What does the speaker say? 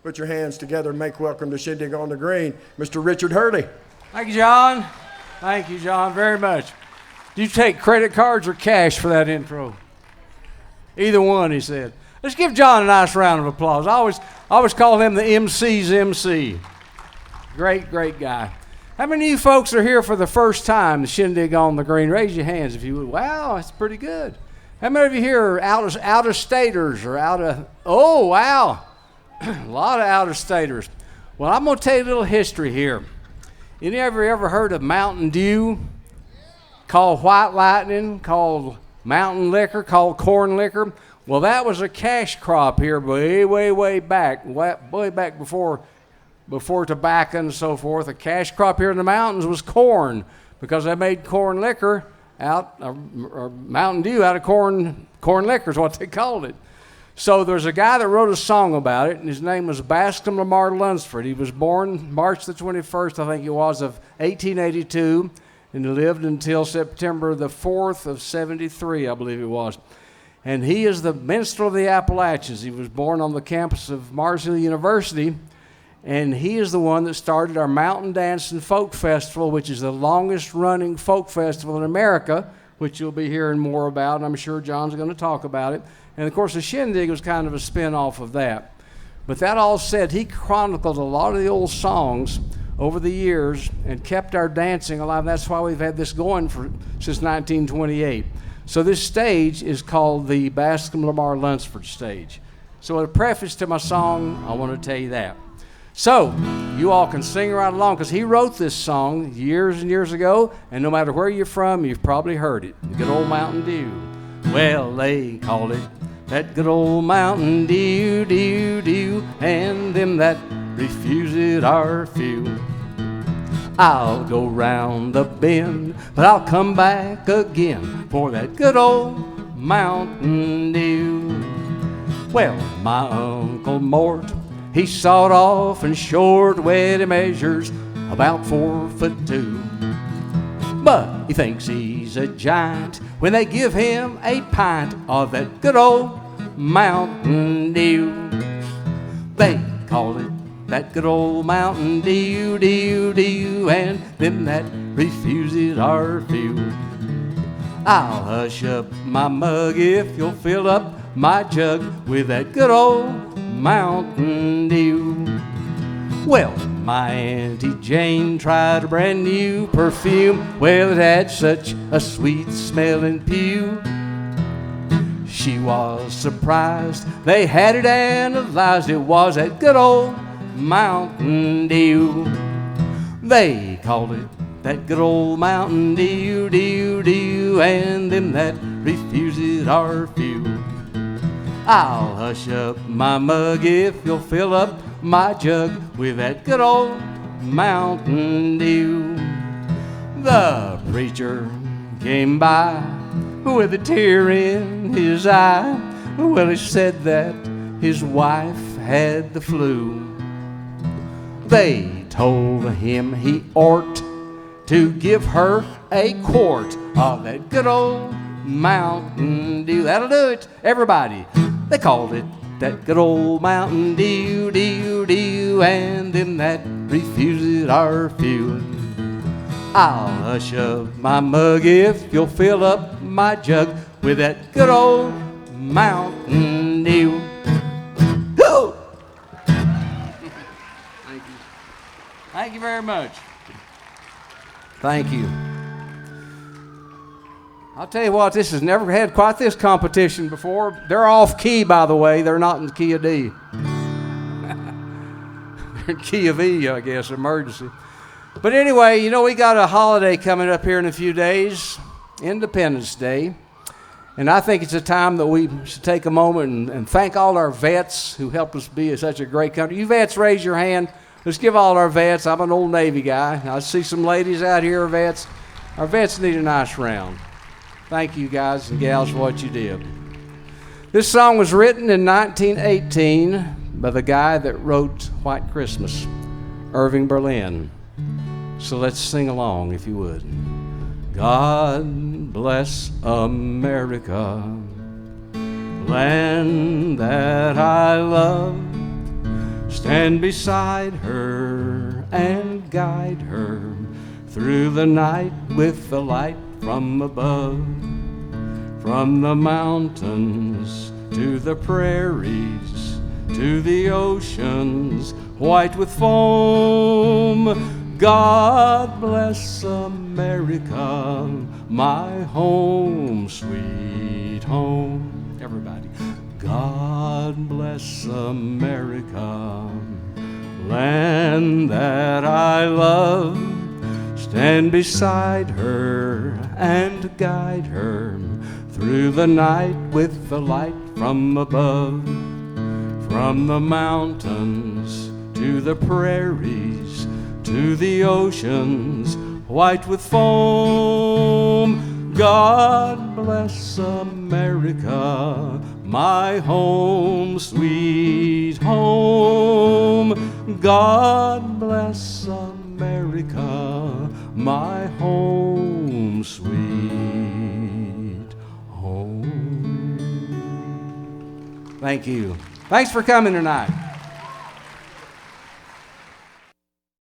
Put your hands together and make welcome to Shindig on the Green, Mr. Richard Hurley. Thank you, John. Thank you, John, very much. Do you take credit cards or cash for that intro? Either one, he said. Let's give John a nice round of applause. I always call him the MC's MC. Great, great guy. How many of you folks are here for the first time, the Shindig on the Green? Raise your hands if you would. Wow, that's pretty good. How many of you here are out-of-staters or oh, wow. A lot of out-of-staters. Well, I'm going to tell you a little history here. Any of you ever heard of Mountain Dew? Called White Lightning, called Mountain Liquor, called Corn Liquor. Well, that was a cash crop here way back, way back before tobacco and so forth. A cash crop here in the mountains was corn, because they made corn liquor or Mountain Dew out of corn liquor is what they called it. So there's a guy that wrote a song about it, and his name was Bascom Lamar Lunsford. He was born March the 21st, I think it was, of 1882, and he lived until September the 4th of 73, I believe it was. And he is the minstrel of the Appalachians. He was born on the campus of Mars Hill University, and he is the one that started our Mountain Dance and Folk Festival, which is the longest running folk festival in America, which you'll be hearing more about, and I'm sure John's going to talk about it. And of course, the Shindig was kind of a spin-off of that. But that all said, he chronicled a lot of the old songs over the years and kept our dancing alive. That's why we've had this going since 1928. So this stage is called the Bascom Lamar Lunsford stage. So as a preface to my song, I want to tell you that. So you all can sing right along, because he wrote this song years and years ago, and no matter where you're from, you've probably heard it. The good old Mountain Dew. Well, they call it that good old Mountain Dew, Dew, Dew, and them that refuse it are few. I'll go round the bend, but I'll come back again for that good old Mountain Dew. Well, my Uncle Mort, he sawed off and short where he measures about 4'2". But he thinks he's a giant when they give him a pint of that good old Mountain Dew. They call it that good old Mountain Dew, Dew, Dew, and them that refuse it are few. I'll hush up my mug if you'll fill up my jug with that good old Mountain Dew. Well, my Auntie Jane tried a brand new perfume. Well, it had such a sweet smelling pew. She was surprised they had it analyzed. It was that good old Mountain Dew. They called it that good old Mountain Dew, Dew, Dew, and them that refuse it are few. I'll hush up my mug if you'll fill up my jug with that good old Mountain Dew. The preacher came by with a tear in his eye. Well, he said that his wife had the flu. They told him he ought to give her a quart of that good old Mountain Dew. That'll do it, everybody. They called it that good old Mountain Dew, Dew, Dew, and them that refuse it are few. I'll hush up my mug if you'll fill up my jug with that good old Mountain Dew. Go! Thank you. Thank you very much. Thank you. I'll tell you what, this has never had quite this competition before. They're off key, by the way. They're not in the key of D. They're in key of E, I guess, emergency. But anyway, you know, we got a holiday coming up here in a few days, Independence Day. And I think it's a time that we should take a moment and thank all our vets who helped us be such a great country. You vets, raise your hand. Let's give all our vets. I'm an old Navy guy. I see some ladies out here, vets. Our vets need a nice round. Thank you, guys and gals, for what you did. This song was written in 1918 by the guy that wrote White Christmas, Irving Berlin. So let's sing along, if you would. God bless America, land that I love. stand beside her and guide her through the night with the light from above. From the mountains to the prairies, to the oceans white with foam. God bless America, my home, sweet home. Everybody. God bless America, land that I love. Stand beside her and guide her through the night with the light from above. From the mountains to the prairies, to the oceans white with foam. God bless America, my home, sweet home. God bless America, my home, sweet home. Thank you. Thanks for coming tonight.